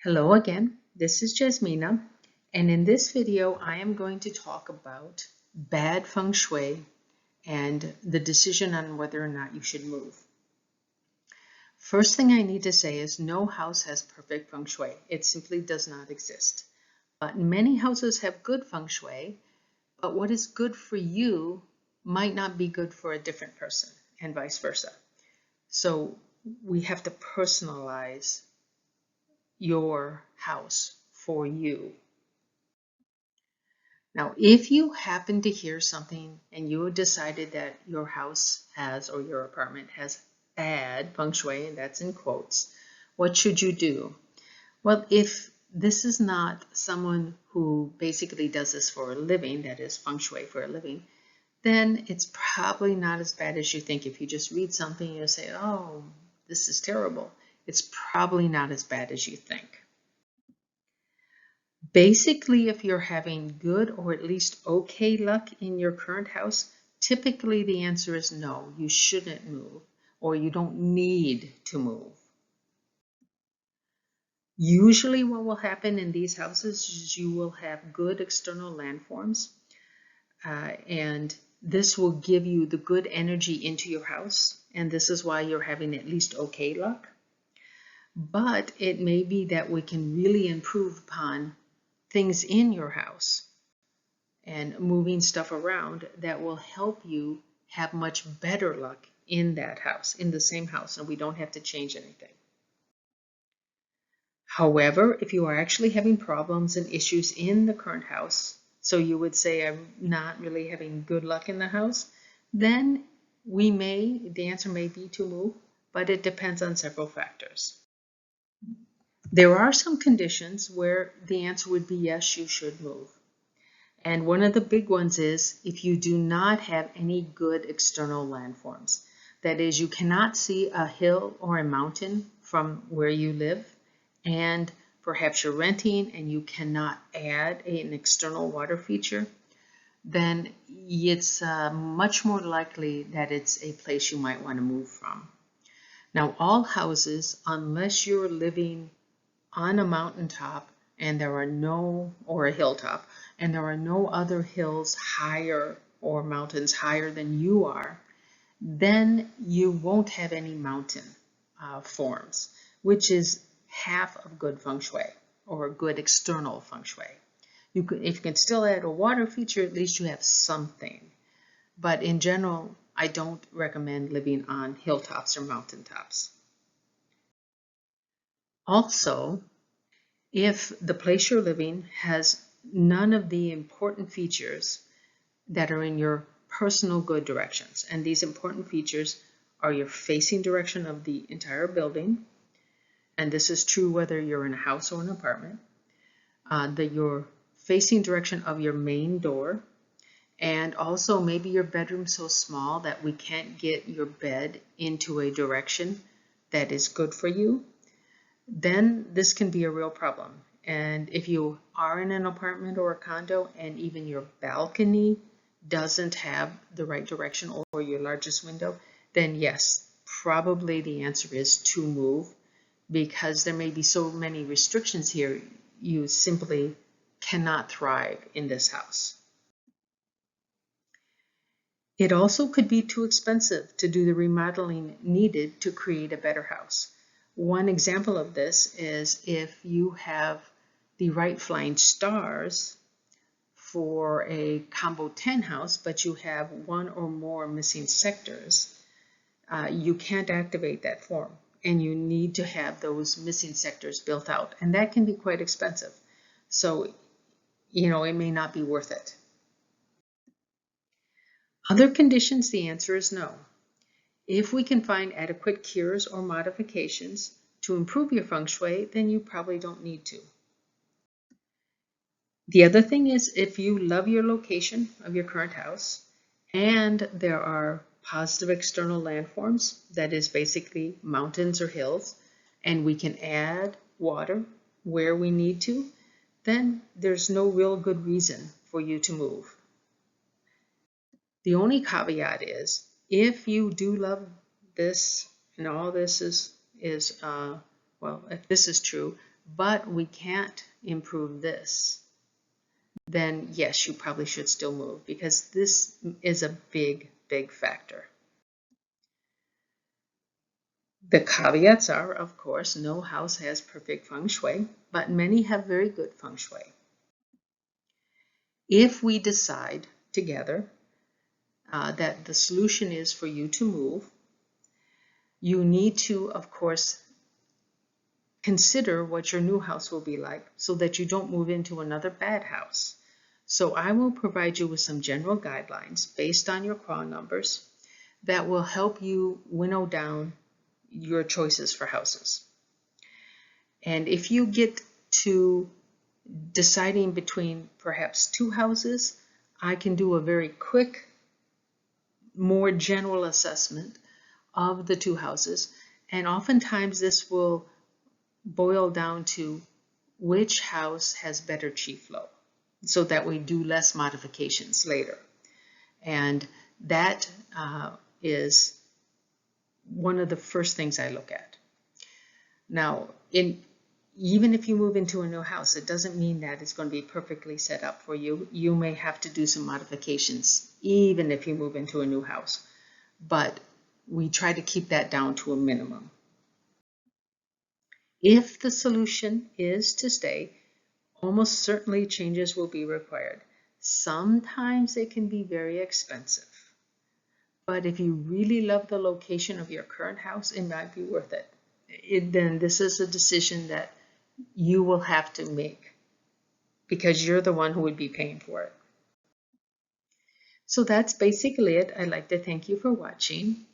Hello again, this is Jasmina, and in this video I am going to talk about bad feng shui and the decision on whether or not you should move. First thing I need to say is no house has perfect feng shui. It simply does not exist. But many houses have good feng shui, but what is good for you might not be good for a different person, and vice versa. So we have to personalize your house for you. Now, if you happen to hear something and you decided that your house has, or your apartment has bad feng shui, and that's in quotes, what should you do? Well, if this is not someone who basically does this for a living, that is feng shui for a living, then it's probably not as bad as you think. If you just read something and you say, oh, this is terrible, it's probably not as bad as you think. Basically, if you're having good or at least okay luck in your current house, typically the answer is no, you shouldn't move, or you don't need to move. Usually what will happen in these houses is you will have good external landforms, and this will give you the good energy into your house, and this is why you're having at least okay luck. But it may be that we can really improve upon things in your house and moving stuff around that will help you have much better luck in that house, in the same house, and we don't have to change anything. However, if you are actually having problems and issues in the current house, so you would say, I'm not really having good luck in the house, then the answer may be to move, but it depends on several factors. There are some conditions where the answer would be yes, you should move. And one of the big ones is if you do not have any good external landforms. That is, you cannot see a hill or a mountain from where you live, and perhaps you're renting and you cannot add an external water feature, then it's much more likely that it's a place you might want to move from. Now, all houses, unless you're living on a mountaintop and there are no, or a hilltop, and there are no other hills higher or mountains higher than you are, then you won't have any mountain forms, which is half of good feng shui, or good external feng shui. If you can still add a water feature, at least you have something. But in general, I don't recommend living on hilltops or mountaintops. Also, if the place you're living has none of the important features that are in your personal good directions, and these important features are your facing direction of the entire building, and this is true whether you're in a house or an apartment, your facing direction of your main door, and also maybe your bedroom's so small that we can't get your bed into a direction that is good for you, then this can be a real problem. And if you are in an apartment or a condo and even your balcony doesn't have the right direction or your largest window, then yes, probably the answer is to move, because there may be so many restrictions here, you simply cannot thrive in this house. It also could be too expensive to do the remodeling needed to create a better house. One example of this is if you have the right flying stars for a combo 10 house, but you have one or more missing sectors, you can't activate that form, and you need to have those missing sectors built out, and that can be quite expensive. So, it may not be worth it. Other conditions, the answer is no. If we can find adequate cures or modifications to improve your feng shui, then you probably don't need to. The other thing is, if you love your location of your current house and there are positive external landforms, that is basically mountains or hills, and we can add water where we need to, then there's no real good reason for you to move. The only caveat is, if you do love this and all this is well, if this is true, but we can't improve this, then yes, you probably should still move, because this is a big, big factor. The caveats are, of course, no house has perfect Feng Shui, but many have very good Feng Shui. If we decide together that the solution is for you to move, you need to, of course, consider what your new house will be like so that you don't move into another bad house. So I will provide you with some general guidelines based on your crawl numbers that will help you winnow down your choices for houses. And if you get to deciding between perhaps two houses, I can do a very quick, more general assessment of the two houses. And oftentimes this will boil down to which house has better chi flow, so that we do less modifications later. And that is one of the first things I look at. Now, even if you move into a new house, it doesn't mean that it's going to be perfectly set up for you. You may have to do some modifications even if you move into a new house, but we try to keep that down to a minimum. If the solution is to stay, almost certainly changes will be required. Sometimes it can be very expensive, but if you really love the location of your current house, it might be worth it. Then this is a decision that you will have to make because you're the one who would be paying for it. So that's basically it. I'd like to thank you for watching.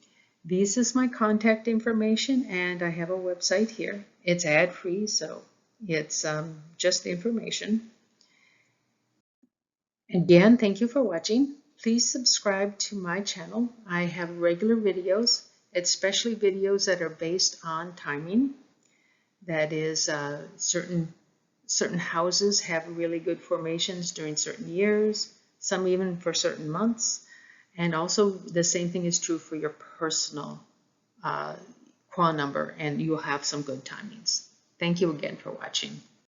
This is my contact information, and I have a website here. It's ad-free, so it's just information. Again, thank you for watching. Please subscribe to my channel. I have regular videos, especially videos that are based on timing. That is, certain houses have really good formations during certain years, some even for certain months. And also the same thing is true for your personal qual number, and you'll have some good timings. Thank you again for watching.